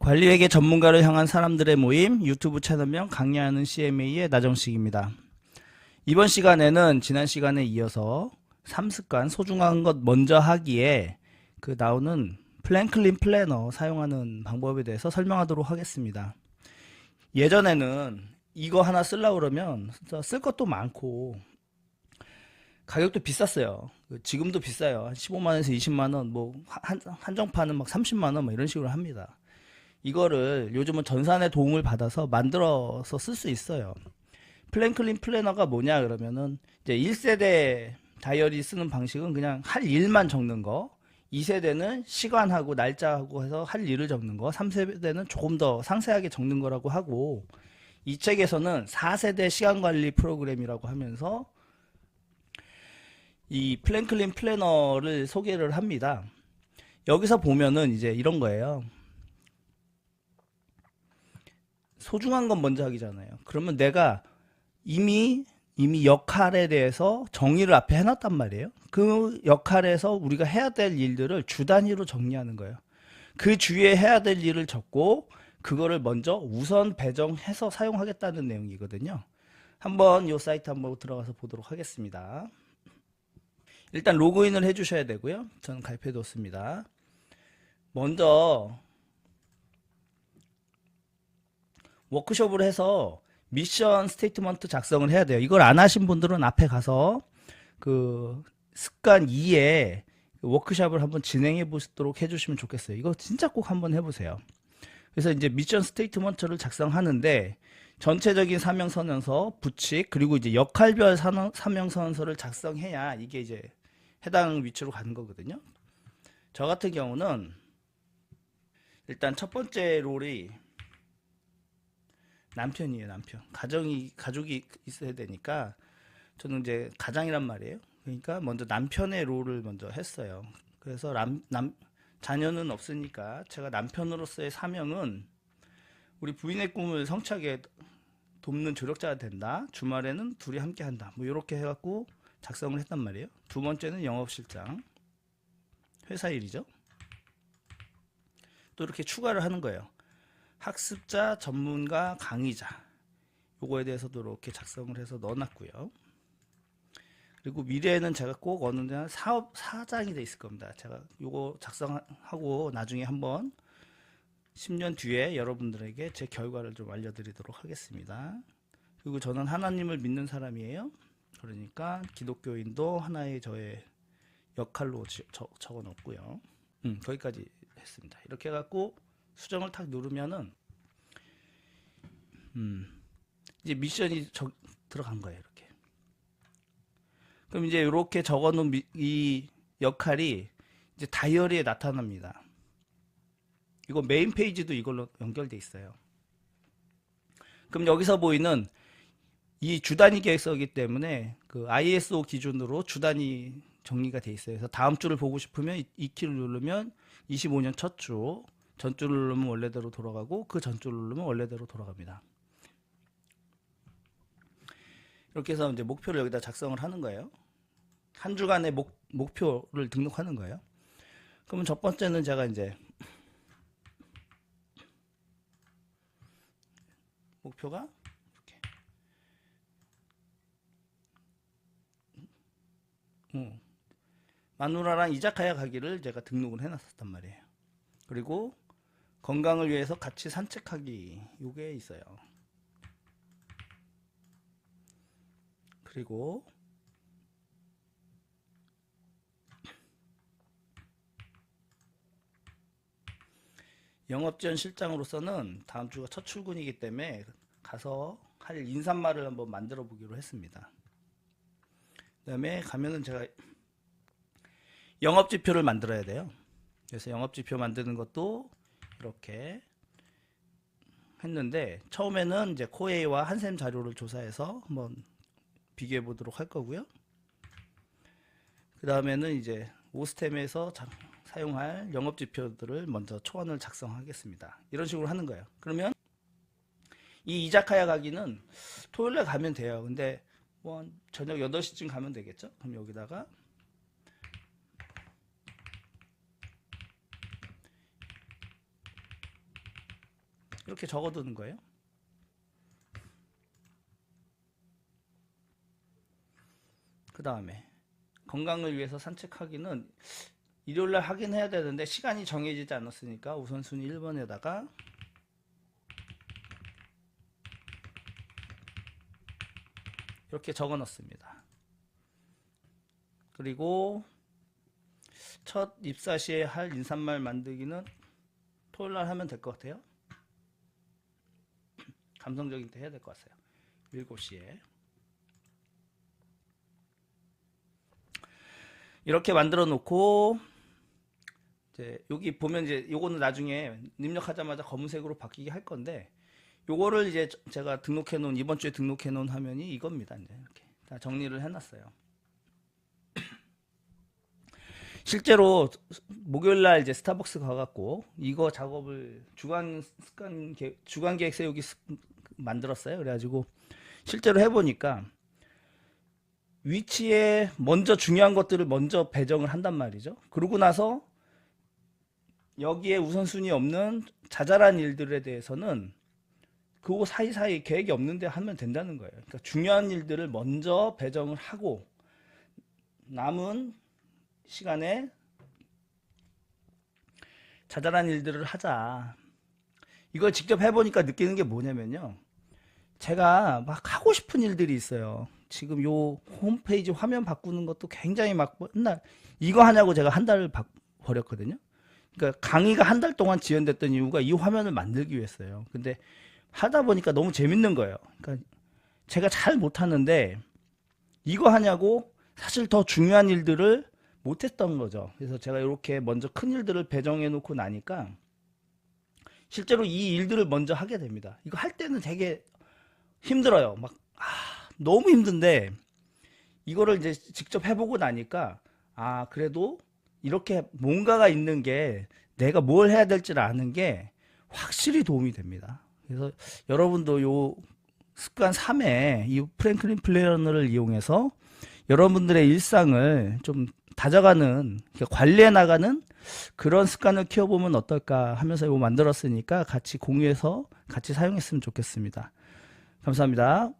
관리회계 전문가를 향한 사람들의 모임 유튜브 채널명 강의하는 CMA의 나정식입니다. 이번 시간에는 지난 시간에 이어서 3습관 소중한 것 먼저 하기에 나오는 플랭클린 플래너 사용하는 방법에 대해서 설명하도록 하겠습니다. 예전에는 이거 하나 쓰려고 그러면 쓸 것도 많고 가격도 비쌌어요. 지금도 비싸요. 15만원에서 20만원, 뭐 한정판은 막 30만원 이런 식으로 합니다. 이거를 요즘은 전산의 도움을 받아서 만들어서 쓸 수 있어요. 플랭클린 플래너가 뭐냐 그러면은 이제 1세대 다이어리 쓰는 방식은 그냥 할 일만 적는 거, 2세대는 시간하고 날짜하고 해서 할 일을 적는 거, 3세대는 조금 더 상세하게 적는 거라고 하고, 이 책에서는 4세대 시간관리 프로그램이라고 하면서 이 플랭클린 플래너를 소개를 합니다. 여기서 보면은 이제 이런 거예요. 소중한 건 먼저 하기잖아요. 그러면 내가 이미 역할에 대해서 정의를 앞에 해놨단 말이에요. 그 역할에서 우리가 해야 될 일들을 주 단위로 정리하는 거예요. 그 주위에 해야 될 일을 적고 그거를 먼저 우선 배정해서 사용하겠다는 내용이거든요. 한번 이 사이트 한번 들어가서 보도록 하겠습니다. 일단 로그인을 해주셔야 되고요. 저는 가입해 뒀습니다. 먼저 워크숍을 해서 미션 스테이트먼트 작성을 해야 돼요. 이걸 안 하신 분들은 앞에 가서 그 습관 2에 워크숍을 한번 진행해 보도록 해주시면 좋겠어요. 이거 진짜 꼭 한번 해보세요. 그래서 이제 미션 스테이트먼트를 작성하는데 전체적인 사명선언서, 부칙, 그리고 이제 역할별 사명선언서를 작성해야 이게 이제 해당 위치로 가는 거거든요. 저 같은 경우는 일단 첫 번째 롤이 남편이에요. 남편. 가족이 있어야 되니까 저는 이제 가장이란 말이에요. 그러니까 먼저 남편의 롤을 먼저 했어요. 그래서 자녀는 없으니까 제가 남편으로서의 사명은 우리 부인의 꿈을 성취하게 돕는 조력자가 된다. 주말에는 둘이 함께 한다. 뭐 이렇게 해갖고 작성을 했단 말이에요. 두 번째는 영업실장. 회사 일이죠. 또 이렇게 추가를 하는 거예요. 학습자, 전문가, 강의자. 요거에 대해서도 이렇게 작성을 해서 넣어놨고요. 그리고 미래에는 제가 꼭 어느 날 사장이 돼 있을 겁니다. 제가 요거 작성하고 나중에 한번 10년 뒤에 여러분들에게 제 결과를 좀 알려드리도록 하겠습니다. 그리고 저는 하나님을 믿는 사람이에요. 그러니까 기독교인도 하나의 저의 역할로 적어 놓고요. 거기까지 했습니다. 이렇게 해갖고 수정을 탁 누르면은 이제 미션이 들어간 거예요. 이렇게. 그럼 이제 이렇게 적어놓은 이 역할이 이제 다이어리에 나타납니다. 이거 메인 페이지도 이걸로 연결돼 있어요. 그럼 여기서 보이는 이 주단위 계획서이기 때문에 그 ISO 기준으로 주단위 정리가 돼 있어요. 그래서 다음 주를 보고 싶으면 이 키를 누르면 25년 첫 주, 전주를 누르면 원래대로 돌아가고 그 전주를 누르면 원래대로 돌아갑니다. 이렇게 해서 이제 목표를 여기다 작성을 하는 거예요. 한 주간의 목표를 등록하는 거예요. 그러면 첫 번째는 제가 이제 목표가 이렇게 마누라랑 이자카야 가기를 제가 등록을 해놨었단 말이에요. 그리고 건강을 위해서 같이 산책하기 요게 있어요. 그리고 영업지원 실장으로서는 다음 주가 첫 출근이기 때문에 가서 할 인사말을 한번 만들어 보기로 했습니다. 그 다음에 가면은 제가 영업지표를 만들어야 돼요. 그래서 영업지표 만드는 것도 이렇게 했는데 처음에는 이제 코웨이와 한샘 자료를 조사해서 한번 비교해 보도록 할 거고요. 그 다음에는 이제 오스템에서 사용할 영업지표들을 먼저 초안을 작성하겠습니다. 이런 식으로 하는 거예요. 그러면 이 이자카야 가기는 토요일에 가면 돼요. 근데 뭐 저녁 8시쯤 가면 되겠죠? 그럼 여기다가 이렇게 적어두는 거예요. 그 다음에 건강을 위해서 산책하기는 일요일날 하긴 해야 되는데 시간이 정해지지 않았으니까 우선순위 1번에다가 이렇게 적어 넣습니다. 그리고 첫 입사 시에 할 인사말 만들기는 토요일날 하면 될 것 같아요. 감성적인 때 해야 될 것 같아요. 7시에 이렇게 만들어 놓고 이제 여기 보면 이제 요거는 나중에 입력하자마자 검은색으로 바뀌게 할 건데 요거를 이제 제가 등록해 놓은 이번 주에 등록해 놓은 화면이 이겁니다. 이제 이렇게 다 정리를 해 놨어요. 실제로 목요일 날 이제 스타벅스 가갖고 이거 작업을 주간 계획 세우기 만들었어요. 그래가지고 실제로 해보니까 위치에 먼저 중요한 것들을 먼저 배정을 한단 말이죠. 그러고 나서 여기에 우선순위 없는 자잘한 일들에 대해서는 그거 사이사이 계획이 없는데 하면 된다는 거예요. 그러니까 중요한 일들을 먼저 배정을 하고 남은 시간에 자잘한 일들을 하자. 이걸 직접 해보니까 느끼는 게 뭐냐면요. 제가 막 하고 싶은 일들이 있어요. 지금 요 홈페이지 화면 바꾸는 것도 굉장히 막 맨날 이거 하냐고 제가 한 달을 버렸거든요. 그러니까 강의가 한 달 동안 지연됐던 이유가 이 화면을 만들기 위해서요. 근데 하다 보니까 너무 재밌는 거예요. 그러니까 제가 잘 못하는데 이거 하냐고 사실 더 중요한 일들을 못했던 거죠. 그래서 제가 이렇게 먼저 큰 일들을 배정해 놓고 나니까 실제로 이 일들을 먼저 하게 됩니다. 이거 할 때는 되게 힘들어요. 막 너무 힘든데 이거를 이제 직접 해보고 나니까 그래도 이렇게 뭔가가 있는 게 내가 뭘 해야 될지를 아는 게 확실히 도움이 됩니다. 그래서 여러분도 요 습관 3에 이 프랭클린 플래너를 이용해서 여러분들의 일상을 좀 다져가는, 관리해 나가는 그런 습관을 키워보면 어떨까 하면서 이거 만들었으니까 같이 공유해서 같이 사용했으면 좋겠습니다. 감사합니다.